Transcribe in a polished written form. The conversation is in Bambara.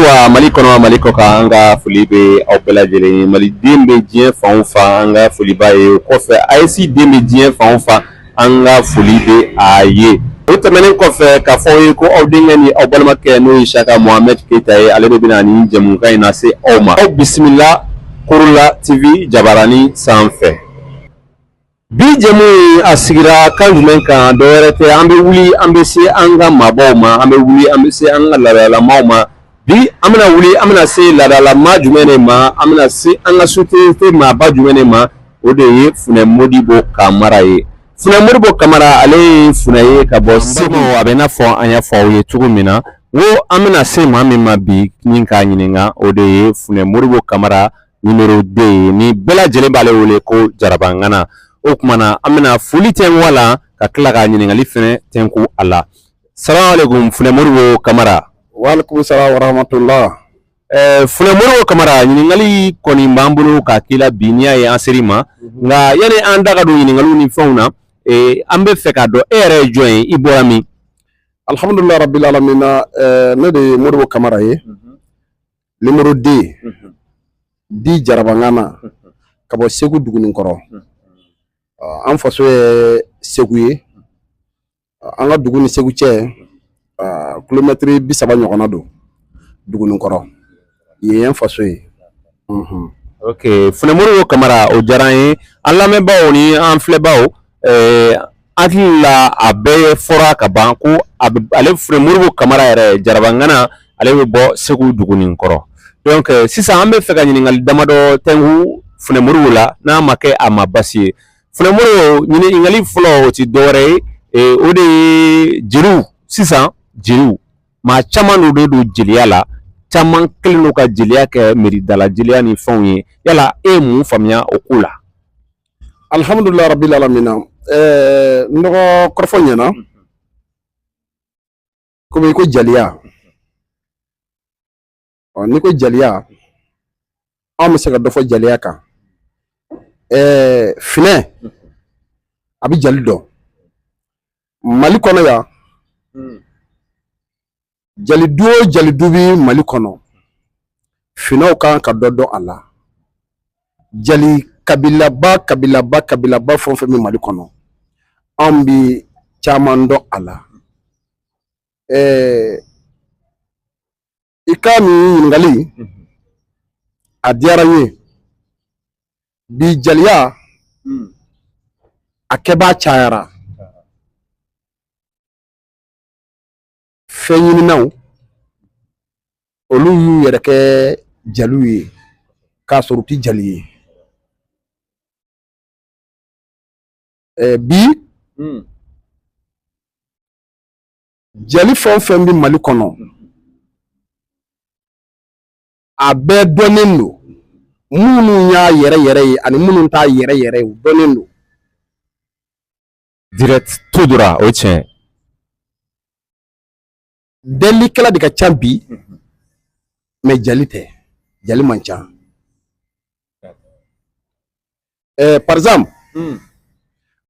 Ayiwa Mali kɔnɔ Mali kɔ kan an ka foli bɛ aw bɛɛ lajɛlen maliden bɛ diɲɛ fan o fan an ka foli b'a ye kɔfɛ AES den bɛ diɲɛ fan o fan an ka foli bɛ a ye o tɛmɛnen kɔfɛ k'a fɔ aw ye ko aw denkɛ ni aw balimakɛ n'o ye Saka Mohamed Keyita ye ale de bɛna nin jɛmukan in lase aw ma aw bisimila Korola TV jabarani sanfɛ bi jɛmu a sigira kan jumɛn kan dɔwɛrɛ tɛ an bɛ wuli an bɛ se an ka mabɔw ma an bɛ wuli an bɛ se an ka laadalamaw ma bi an bɛna wuli an bɛna se laadalama jumɛn de ma an bɛna se an ka société maaba jumɛn de ma o de ye Funɛ Modibo Kamara ye Funɛ Modibo Kamara ale ye funɛ ye ka bɔ Segu a bɛ i n'a fɔ an y'a fɔ aw ye cogo min na wo an bɛna se maa min ma bi min k'a ɲininka o de ye Funɛ Modibo Kamara numéro 2 ye ni bɛɛ lajɛlen b'ale wele ko Jarabangana o kumana an bɛna foli tɛnku a la ka tila ka ɲininkali fɛnɛ tɛnku a la salamu aleykum Funɛ Modibo Kamara Waalaikum salam warahmatullah. Funɛ Modibo Kamara ɲininkali kɔni b'an bolo ka k'i la bi n'i y'a ye an ser'i ma nka yani an da ka don ɲininkaliw ni fɛnw na an bɛ fɛ k'a dɔn e yɛrɛ ye jɔn ye i bɔra min Alhamdulillah rabbil alamina ne de ye Modibo Kamara ye numéro 2 di Jarabangana ka bɔ Segu Dugunikɔrɔ an faso ye Segu ye an ka dugu ni Segu cɛ kilomètre 30 ɲɔgɔnna don Dugunikɔrɔ ye an faso ye ok Funɛ Modibo Kamara o diyara an ye an lamɛnbaaw ni an filɛbaaw hakili la a bɛɛ fɔra ka ban ko ale Funɛ Modibo Kamara yɛrɛ Jarabangana ale bɛ bɔ Segu Dugunikɔrɔ donc sisan an bɛ fɛ ka ɲininkali damadɔ tɛnku Funɛ Modibo la n'a ma kɛ a ma basi ye Funɛ Modibo ɲininkali fɔlɔ o ti dɔwɛrɛ ye o de ye jeliw sisan jeliw maa caman de don jeliya la caman kelen do ka jeliya kɛ miridala jeliya ni fɛnw ye yala e ye mun faamuya o ko la alhamdulillah rabbil alamina nɔgɔ kɔrɔfɔ ɲɛna komi i ko jeliya ni ko jeliya an bɛ se ka dɔ fɔ jeliya kan Funɛ a bɛ jeli dɔn Mali kɔnɔ yan jelidu o jelidu bɛ Mali kɔnɔ Funɛw kan ka dɔ dɔn a la jeli kabilaba fɛn o fɛn bɛ Mali kɔnɔ an bɛ caman dɔn a la i ka nin ɲininkali a diyara n ye bi jeliya a kɛbaa cayara fɛn ɲininaw olu y'u yɛrɛ kɛ jeliw ye k'a sɔrɔ u tɛ jeli ye bi jeli fɛn o fɛn bɛ Mali kɔnɔ a bɛɛ dɔnnen don minnu y'a yɛrɛ ye ani minnu t'a yɛrɛ ye u dɔnnen don direct tout droit o tiɲɛ delikɛla de ka ca bi mais jeli tɛ jeli man ca par exemple